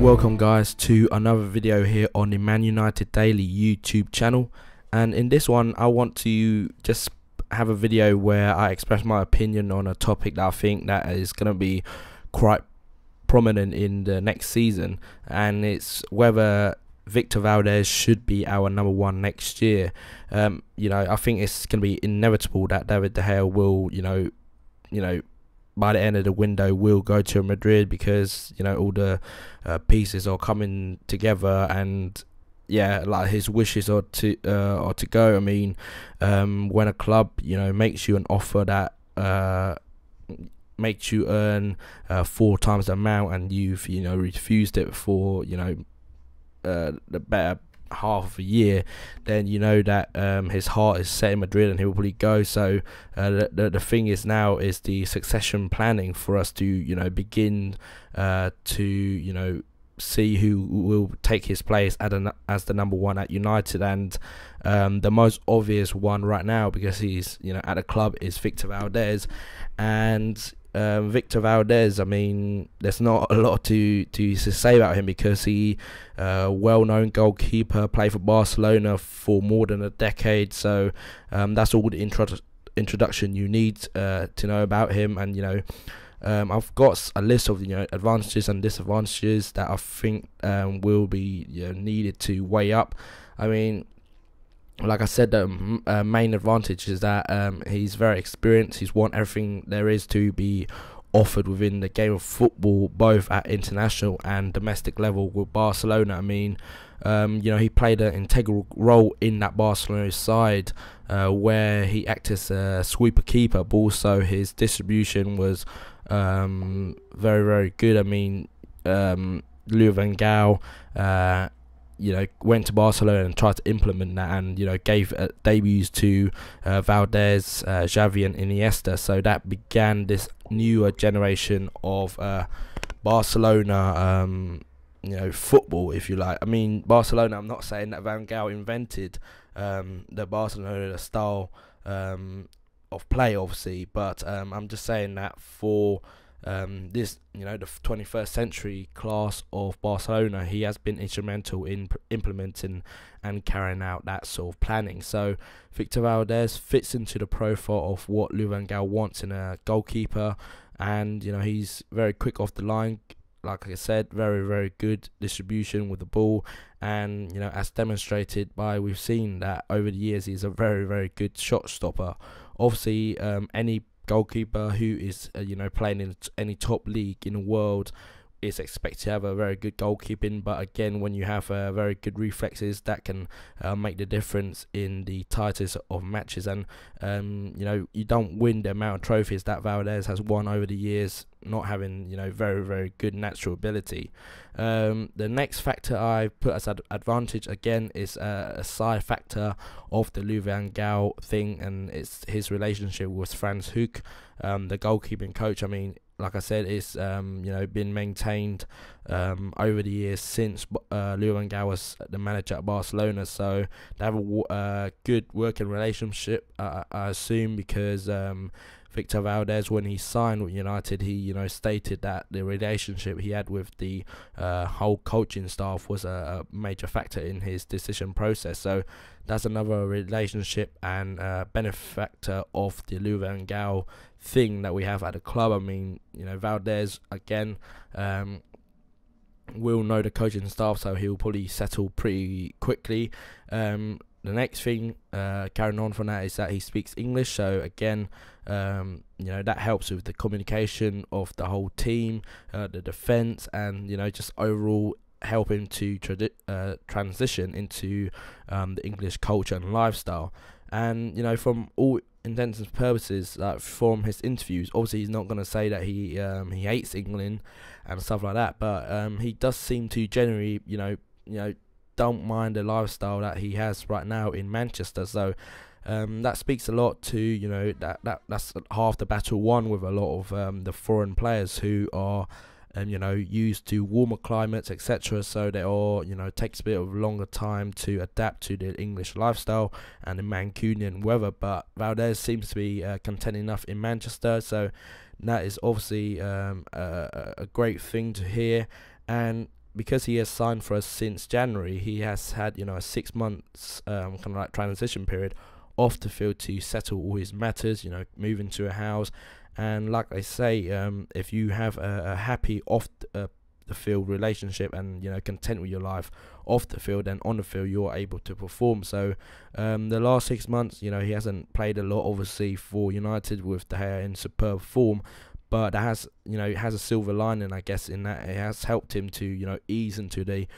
Welcome guys to another video here on the ManUnitedDaily YouTube channel, and in this one I want to just have a video where I express my opinion on a topic that I think that is going to be quite prominent in the next season, and it's whether Victor Valdes should be our #1 next year. I think it's going to be inevitable that David De Gea will, by the end of the window will go to Madrid, because all the pieces are coming together, and like his wishes are to go. I mean, when a club makes you an offer that makes you earn 4 times the amount, and you've refused it for the better half of a year, then that his heart is set in Madrid and he will probably go. So the thing is now is the succession planning for us to begin to see who will take his place as the #1 at United, and the most obvious one right now, because he's at the club, is Victor Valdes. And Victor Valdes, I mean, there's not a lot to say about him, because he well-known goalkeeper, played for Barcelona for more than a decade. So that's all the introduction you need to know about him. And I've got a list of advantages and disadvantages that I think will be needed to weigh up. I mean, like I said, the main advantage is that he's very experienced. He's won everything there is to be offered within the game of football, both at international and domestic level with Barcelona. I mean, he played an integral role in that Barcelona side, where he acted as a sweeper keeper, but also his distribution was very, very good. I mean, Louis van Gaal went to Barcelona and tried to implement that, and gave debuts to Valdes, Xavi and Iniesta. So that began this newer generation of Barcelona football, if you like. I mean, Barcelona, I'm not saying that Van Gaal invented the Barcelona style of play, obviously, but I'm just saying that for this the 21st century class of Barcelona, he has been instrumental in implementing and carrying out that sort of planning. So Victor Valdes fits into the profile of what Louis van Gaal wants in a goalkeeper, and he's very quick off the line. Like I said, very, very good distribution with the ball, and as demonstrated by, we've seen that over the years, he's a very, very good shot stopper. Obviously, any goalkeeper who is playing in any top league in the world is expected to have a very good goalkeeping, but again, when you have very good reflexes, that can make the difference in the tightest of matches. And you don't win the amount of trophies that Valdes has won over the years not having very, very good natural ability. The next factor I put as an advantage, again, is a side factor of the Louis van Gaal thing, and it's his relationship with Frans Hoek, the goalkeeping coach. I mean, like I said, it's been maintained over the years since Louis van Gaal was the manager at Barcelona. So they have a good working relationship, I assume, because Victor Valdes, when he signed with United, he stated that the relationship he had with the whole coaching staff was a major factor in his decision process. So that's another relationship and benefactor of the Louis van Gaal thing that we have at the club. I mean, Valdes, again, will know the coaching staff, so he'll probably settle pretty quickly. The next thing, carrying on from that, is that he speaks English. So again, that helps with the communication of the whole team, the defense, and just overall help him to transition into the English culture and lifestyle. And from all intents and purposes, from his interviews, obviously he's not going to say that he hates England and stuff like that, but he does seem to generally don't mind the lifestyle that he has right now in Manchester. So that speaks a lot to that's half the battle won with a lot of the foreign players who are used to warmer climates, etc. So they all takes a bit of longer time to adapt to the English lifestyle and the Mancunian weather. But Valdes seems to be content enough in Manchester, so that is obviously a great thing to hear. And because he has signed for us since January, he has had, a 6 months kind of like transition period off the field to settle all his matters, move into a house. And like I say, if you have a happy off the field relationship and content with your life off the field, and on the field you're able to perform. So the last 6 months, he hasn't played a lot obviously for United with De Gea in superb form, but that has, it has a silver lining, I guess, in that it has helped him to, ease into the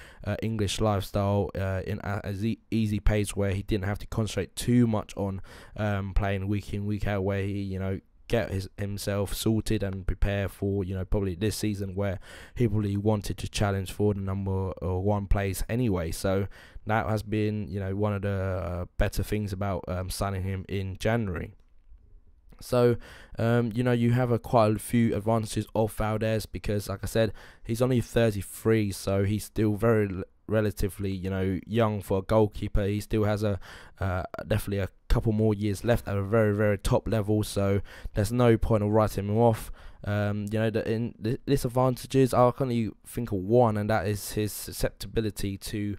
English lifestyle in a easy pace, where he didn't have to concentrate too much on playing week in, week out, where he, get himself sorted and prepare for, probably this season, where he probably wanted to challenge for the number 1 place anyway. So that has been, one of the better things about signing him in January. So, you have quite a few advantages of Valdes, because, like I said, he's only 33, so he's still very relatively, young for a goalkeeper. He still has definitely a couple more years left at a very, very top level, so there's no point of writing him off. The disadvantages, I can only think of one, and that is his susceptibility to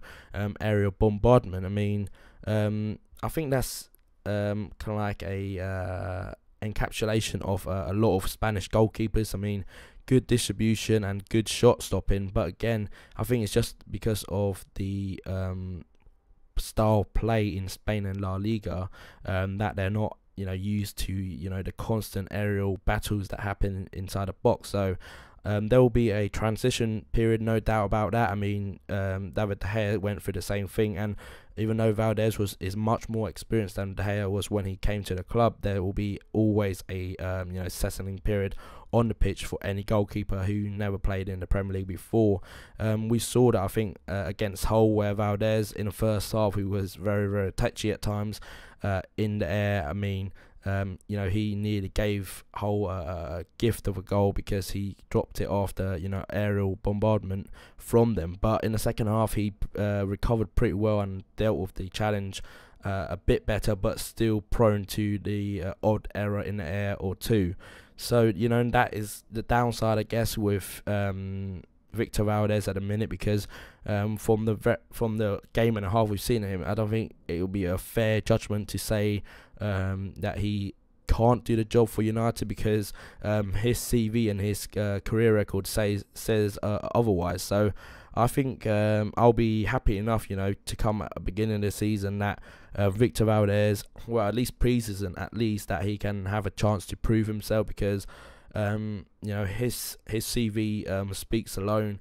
aerial bombardment. I mean, I think that's kind of like a encapsulation of a lot of Spanish goalkeepers. I mean, good distribution and good shot stopping, but again, I think it's just because of the style play in Spain and La Liga, that they're not used to the constant aerial battles that happen inside the box. So there will be a transition period, no doubt about that. I mean, David De Gea went through the same thing, and even though Valdes is much more experienced than De Gea was when he came to the club, there will be always a settling period on the pitch for any goalkeeper who never played in the Premier League before. We saw that, I think, against Hull, where Valdes in the first half, he was very, very touchy at times in the air. I mean, he nearly gave Hull a gift of a goal because he dropped it after aerial bombardment from them. But in the second half, he recovered pretty well and dealt with the challenge a bit better, but still prone to the odd error in the air or two. So that is the downside, I guess, with Victor Valdes at the minute, because from the game and a half we've seen him, I don't think it will be a fair judgment to say that he can't do the job for United, because his CV and his career record says otherwise. So I think I'll be happy enough, to come at the beginning of the season that Victor Valdes, well, at least pre-season, at least, that he can have a chance to prove himself, because his CV speaks alone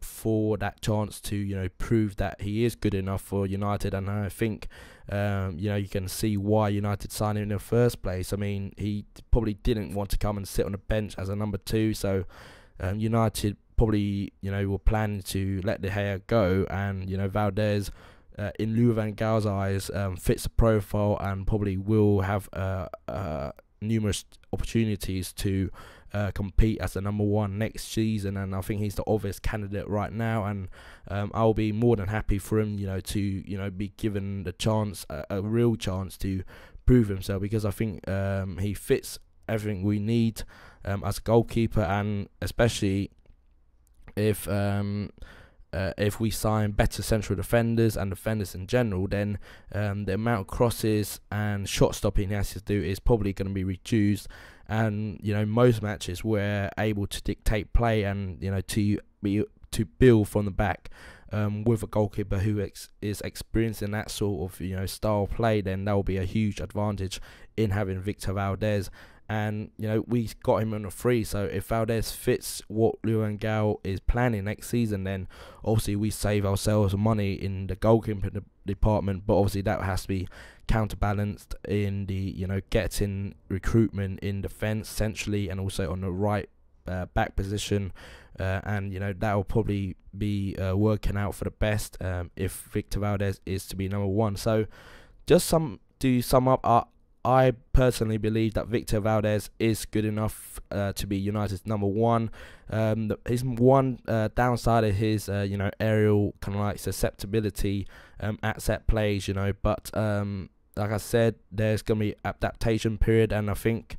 for that chance to prove that he is good enough for United. And I think you can see why United signed him in the first place. I mean, he probably didn't want to come and sit on the bench as a number 2, so United probably were planning to let De Gea go, and Valdes, in Louis van Gaal's eyes, fits the profile and probably will have numerous opportunities to compete as the number 1 next season. And I think he's the obvious candidate right now, and I'll be more than happy for him to be given the chance, a real chance to prove himself, because I think he fits everything we need as a goalkeeper, and especially if we sign better central defenders and defenders in general, then the amount of crosses and shot stopping he has to do is probably going to be reduced. And most matches we're able to dictate play and to build from the back with a goalkeeper who is experienced in that sort of style play. Then that will be a huge advantage in having Victor Valdes. And we got him on a free, so if Valdes fits what Louis van Gaal is planning next season, then obviously we save ourselves money in the goalkeeping department. But obviously that has to be counterbalanced in the getting recruitment in defence centrally, and also on the right back position, and that will probably be working out for the best if Victor Valdes is to be number 1. So just to sum up, I personally believe that Victor Valdes is good enough to be United's number 1. His one downside is his aerial kind of like susceptibility at set plays, but like I said, there's going to be adaptation period, and I think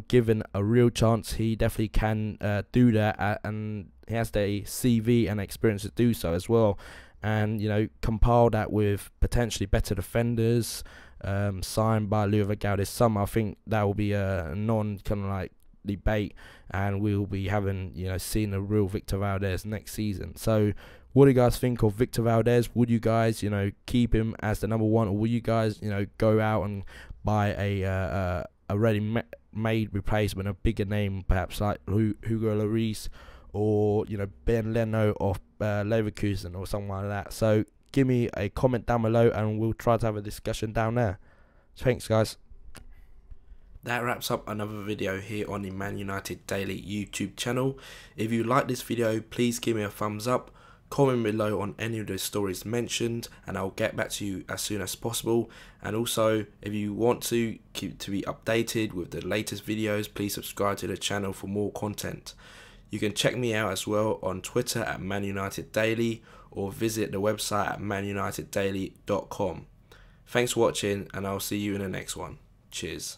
given a real chance, he definitely can do that, and he has the CV and experience to do so as well. And compile that with potentially better defenders signed by Louis Gal this summer. I think that will be a non kind of like debate, and we'll be having seeing a real Victor Valdes next season. So what do you guys think of Victor Valdes? Would you guys keep him as the number one, or will you guys go out and buy a ready-made replacement, a bigger name, perhaps like Hugo Lloris or Ben Leno of Leverkusen or something like that? So give me a comment down below, and we'll try to have a discussion down there. Thanks, guys. That wraps up another video here on the Man United Daily YouTube channel. If you like this video, please give me a thumbs up, comment below on any of the stories mentioned, and I'll get back to you as soon as possible. And also, if you want to keep to be updated with the latest videos, please subscribe to the channel for more content. You can check me out as well on Twitter at ManUnitedDaily, or visit the website at ManUnitedDaily.com. Thanks for watching, and I'll see you in the next one. Cheers.